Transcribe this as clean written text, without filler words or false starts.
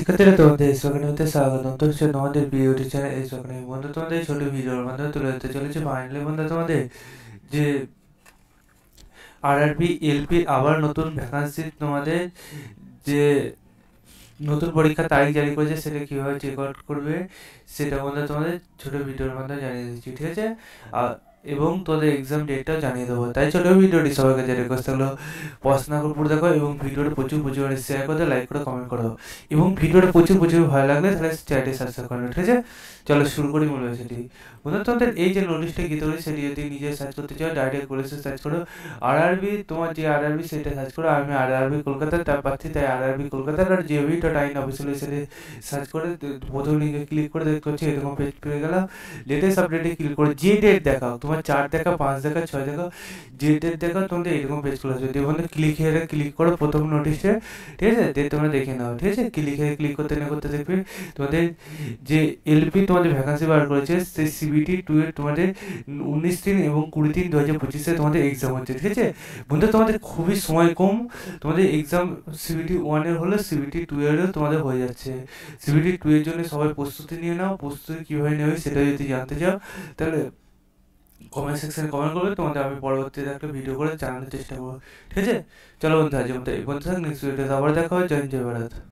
শিক্ষার্থীরা তোমাদের স্বাগত স্বাগতম। তো হচ্ছে তোমাদের ভিডিওটি চ্যানেল এই সকালে বন্ধু তোমাদের ছোট ভিডিওর মাধ্যমে তুলে ধরতে চলেছে ফাইনালি বন্ধু তোমাদের যে আরআরবি এলপি আবার নতুন ভ্যাকান্সি তোমাদের যে নতুন পরীক্ষা তারিখ জারি করেছে সেটা কীভাবে চেক আউট করবে সেটা বন্ধু তোমাদের ছোট ভিডিওর মাধ্যমে জানিয়ে দিচ্ছি, ঠিক আছে? এবং তোদের এক্সাম ডেটটাও জানিয়ে দেবো। তাই চলো ভিডিওটি সবার কাছে রিকোয়েস্ট থাকলো পড়াশোনা করে পুরো দেখো এবং ভিডিওটা প্রচুর শেয়ার করে লাইক করে কমেন্ট করো এবং ভিডিওটা প্রচুর ভালো লাগলে তাহলে চ্যানেলটি সাবস্ক্রাইব করো, ঠিক আছে? চলো শুরু করি মূল বিষয়টি। বন্ধু তোমাদের এই যে নোটিশটা গীত করি সেটি যদি নিজে সার্চ করতে চাও ডাইরেক্ট কলেজে সার্চ করো আরআরবি, তোমার যে আরআরবি সেটা সার্চ করো। আমি আরআরবি কলকাতার তার পাচ্ছি, তাই আরআরবি কলকাতার আর জিওভি.আইন অফিসিয়াল ওয়েবসাইটে সার্চ করে প্রথম লিঙ্কে ক্লিক করে দেখতে পাচ্ছি এরকম পেজ পেয়ে গেলাম। লেটেস্ট আপডেটে ক্লিক করে যে ডেট দেখাও, তোমার 4 দেখা 5 দেখা 6 দেখা যে ডেট দেখাও তোমাদের এরকম পেজ খুলে আসবে। দিয়ে বন্ধু ক্লিক করো প্রথম নোটিশে, ঠিক আছে? দিয়ে তোমরা দেখে নাও, ঠিক আছে? ক্লিক করতে না করতে দেখবে তোমাদের যে এলপি তোমাদের ভ্যাকান্সি বার করেছে সেই সিবিটি 2 এর তোমাদের 19/3 এবং 20/3 2025 তোমাদের এক্সাম হচ্ছে, ঠিক আছে বন্ধু? তোমাদের খুবই সময় কম, তোমাদের এক্সাম সিবিটি 1 এর হলে সিবিটি 2 এরও তোমাদের হয়ে যাচ্ছে। সিবিটি 2 এর জন্য সবাই প্রস্তুতি নিয়ে নাও। প্রস্তুতি কীভাবে নেবে সেটা যদি জানতে চাও তাহলে কমেন্ট সেকশনে কমেন্ট করবে, তোমাদের আমি পরবর্তীতে একটা ভিডিও করে জানানোর চেষ্টা করবো, ঠিক আছে? চলো বন্ধু আজ এই বন্ধু নেক্সট ভিডিওতে আবার দেখা হয়। জয় হিন্দ, জয় ভারত।